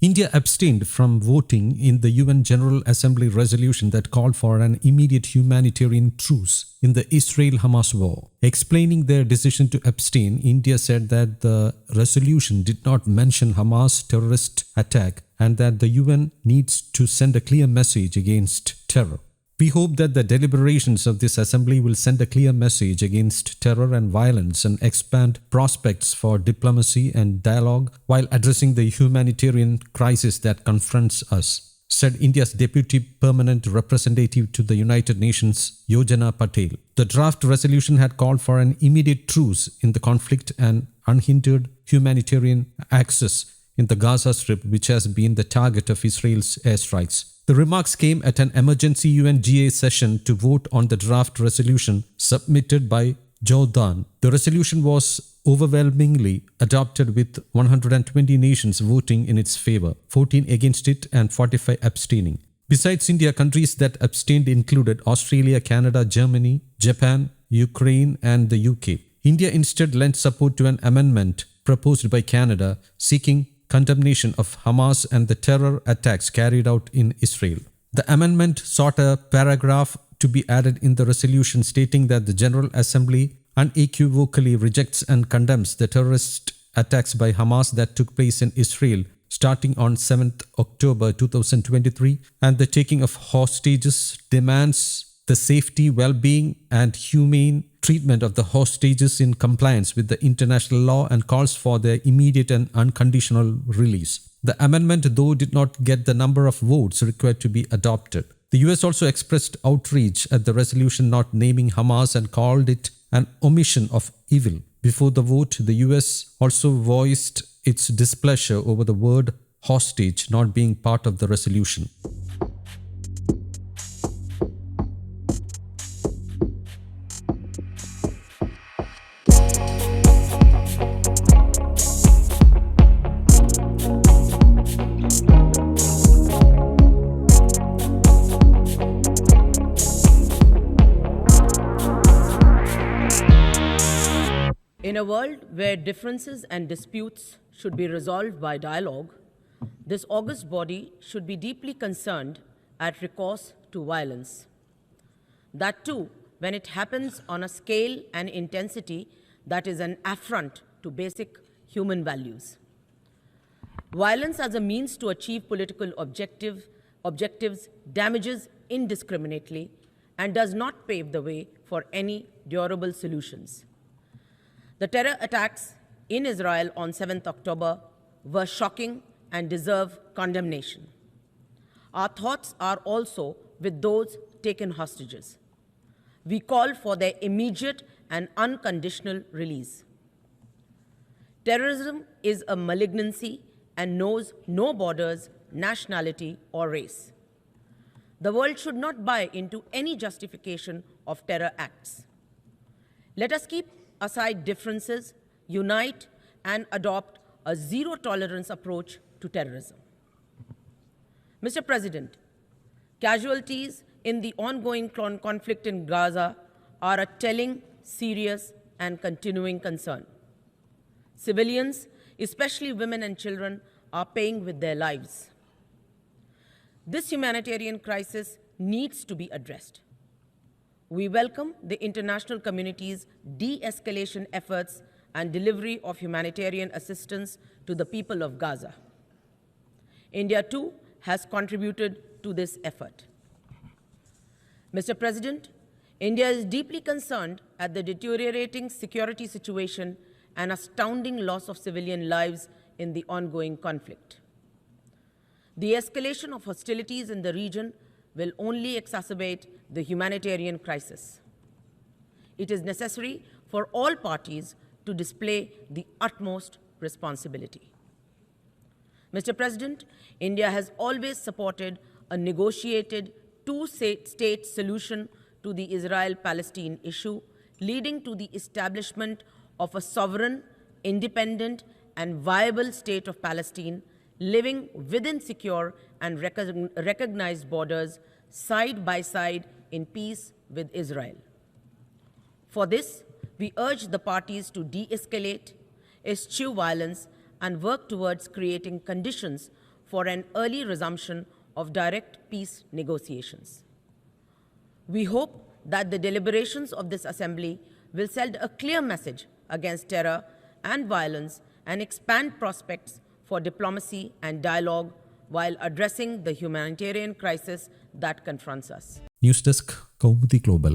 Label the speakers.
Speaker 1: India abstained from voting in the UN General Assembly resolution that called for an immediate humanitarian truce in the Israel-Hamas war. Explaining their decision to abstain, India said that the resolution did not mention Hamas terrorist attack and that the UN needs to send a clear message against terror. We hope that the deliberations of this assembly will send a clear message against terror and violence and expand prospects for diplomacy and dialogue while addressing the humanitarian crisis that confronts us, said India's Deputy Permanent Representative to the United Nations, Yojana Patel. The draft resolution had called for an immediate truce in the conflict and unhindered humanitarian access in the Gaza Strip, which has been the target of Israel's airstrikes. The remarks came at an emergency UNGA session to vote on the draft resolution submitted by Jordan. The resolution was overwhelmingly adopted with 120 nations voting in its favor, 14 against it and 45 abstaining. Besides India, countries that abstained included Australia, Canada, Germany, Japan, Ukraine and the UK. India instead lent support to an amendment proposed by Canada seeking condemnation of Hamas and the terror attacks carried out in Israel. The amendment sought a paragraph to be added in the resolution stating that the General Assembly unequivocally rejects and condemns the terrorist attacks by Hamas that took place in Israel starting on 7th October 2023 and the taking of hostages, demands the safety, well-being and humane treatment of the hostages in compliance with the international law and calls for their immediate and unconditional release. The amendment, though, did not get the number of votes required to be adopted. The US also expressed outrage at the resolution not naming Hamas and called it an omission of evil. Before the vote, the US also voiced its displeasure over the word hostage not being part of the resolution.
Speaker 2: In a world where differences and disputes should be resolved by dialogue, this august body should be deeply concerned at recourse to violence. That too, when it happens on a scale and intensity that is an affront to basic human values. Violence as a means to achieve political objectives damages indiscriminately and does not pave the way for any durable solutions. The terror attacks in Israel on 7th October were shocking and deserve condemnation. Our thoughts are also with those taken hostages. We call for their immediate and unconditional release. Terrorism is a malignancy and knows no borders, nationality, or race. The world should not buy into any justification of terror acts. Let us keep aside differences, unite, and adopt a zero-tolerance approach to terrorism. Mr. President, casualties in the ongoing conflict in Gaza are a telling, serious, and continuing concern. Civilians, especially women and children, are paying with their lives. This humanitarian crisis needs to be addressed. We welcome the international community's de-escalation efforts and delivery of humanitarian assistance to the people of Gaza. India, too, has contributed to this effort. Mr. President, India is deeply concerned at the deteriorating security situation and astounding loss of civilian lives in the ongoing conflict. The escalation of hostilities in the region will only exacerbate the humanitarian crisis. It is necessary for all parties to display the utmost responsibility. Mr. President, India has always supported a negotiated two-state solution to the Israel-Palestine issue, leading to the establishment of a sovereign, independent, and viable state of Palestine, living within secure and recognized borders, side by side in peace with Israel. For this, we urge the parties to de-escalate, eschew violence, and work towards creating conditions for an early resumption of direct peace negotiations. We hope that the deliberations of this Assembly will send a clear message against terror and violence and expand prospects for diplomacy and dialogue while addressing the humanitarian crisis that confronts us.
Speaker 1: News desk Kaumudi global.